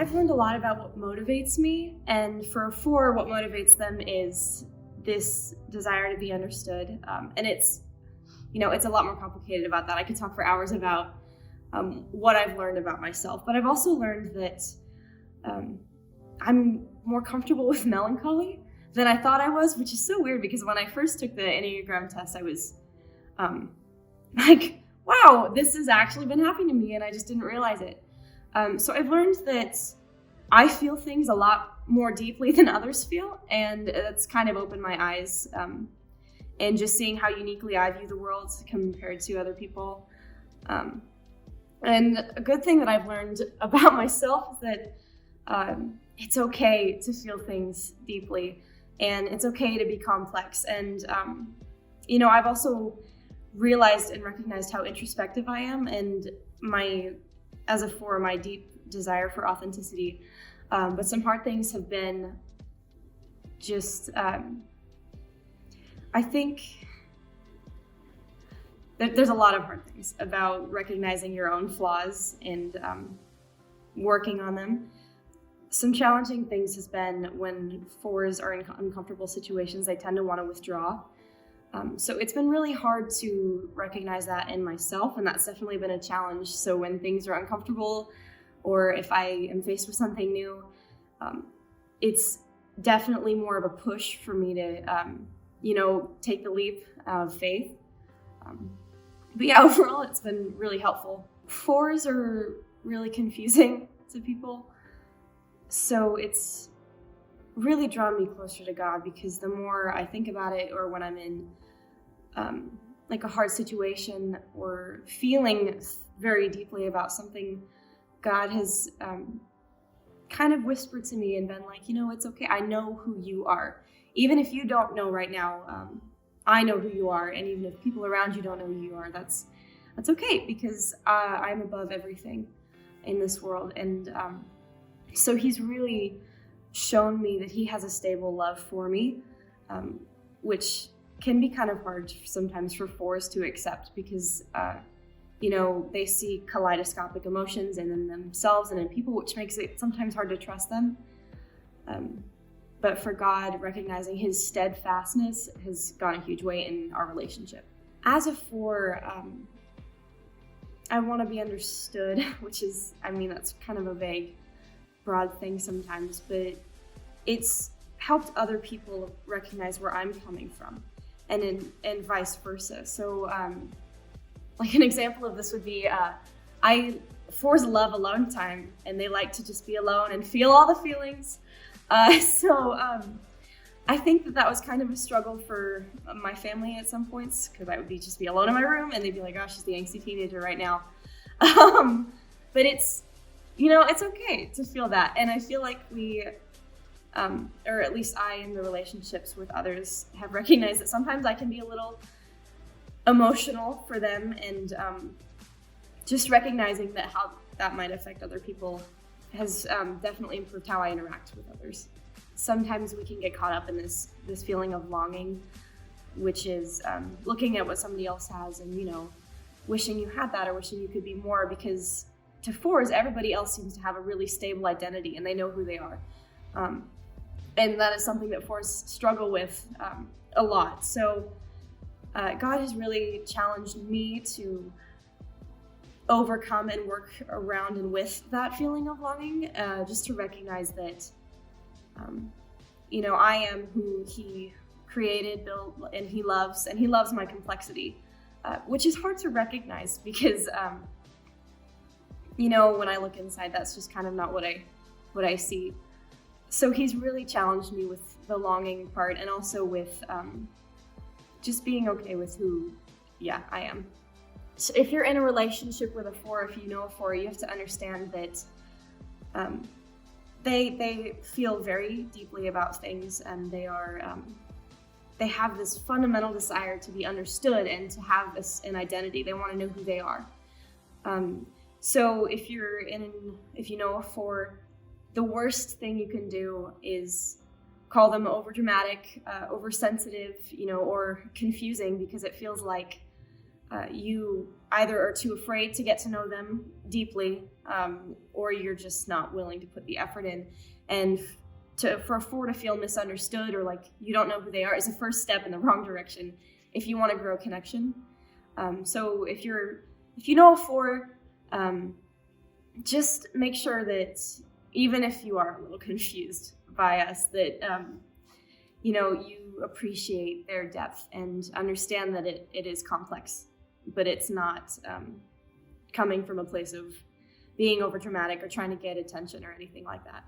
I've learned a lot about what motivates me, and for a 4, what motivates them is this desire to be understood. And it's a lot more complicated about that. I could talk for hours about what I've learned about myself, but I've also learned that I'm more comfortable with melancholy than I thought I was, which is so weird because when I first took the Enneagram test, I was like, wow, this has actually been happening to me, and I just didn't realize it. So I've learned that I feel things a lot more deeply than others feel, and that's kind of opened my eyes, and just seeing how uniquely I view the world compared to other people. And a good thing that I've learned about myself is that it's okay to feel things deeply, and it's okay to be complex. And I've also realized and recognized how introspective I am, and as a 4, my deep desire for authenticity. But some hard things have been just, I think there's a lot of hard things about recognizing your own flaws and working on them. Some challenging things has been when 4s are in uncomfortable situations, they tend to want to withdraw. So it's been really hard to recognize that in myself, and that's definitely been a challenge. So when things are uncomfortable, or if I am faced with something new, it's definitely more of a push for me to, take the leap of faith. But yeah, overall, it's been really helpful. 4s are really confusing to people. So it's really drawn me closer to God, because the more I think about it, or when I'm in like a hard situation or feeling very deeply about something, God has kind of whispered to me and been like, it's okay. I know who you are. Even if you don't know right now, I know who you are. And even if people around you don't know who you are, that's okay, because I'm above everything in this world. And so he's really shown me that he has a stable love for me, which can be kind of hard sometimes for 4s to accept, because they see kaleidoscopic emotions in themselves and in people, which makes it sometimes hard to trust them. But for God, recognizing his steadfastness has gone a huge way in our relationship. As a 4, I want to be understood, which is, that's kind of a vague, broad thing sometimes, but it's helped other people recognize where I'm coming from, and vice versa. So like an example of this would be 4s love alone time, and they like to just be alone and feel all the feelings. So I think that was kind of a struggle for my family at some points, because I would just be alone in my room, and they'd be like, "Oh, she's the angsty teenager right now." But it's okay to feel that. And I feel like we, or at least I, in the relationships with others, have recognized that sometimes I can be a little emotional for them, and just recognizing that how that might affect other people has definitely improved how I interact with others. Sometimes we can get caught up in this feeling of longing, which is looking at what somebody else has and, wishing you had that, or wishing you could be more, because to 4s, everybody else seems to have a really stable identity and they know who they are. And that is something that 4s struggle with a lot. So God has really challenged me to overcome and work around and with that feeling of longing, just to recognize that, I am who he created, built, and he loves my complexity, which is hard to recognize because, when I look inside, that's just kind of not what I see. So he's really challenged me with the longing part, and also with just being okay with who, I am. So if you're in a relationship with a 4, if you know a 4, you have to understand that they feel very deeply about things, and they have this fundamental desire to be understood and to have an identity. They want to know who they are. So if you know a 4, the worst thing you can do is call them overdramatic, oversensitive, or confusing, because it feels like you either are too afraid to get to know them deeply, or you're just not willing to put the effort in. And for a 4 to feel misunderstood or like you don't know who they are is a first step in the wrong direction if you want to grow connection. So if you know a 4, just make sure that even if you are a little confused by us, that you appreciate their depth and understand that it is complex, but it's not coming from a place of being overdramatic or trying to get attention or anything like that.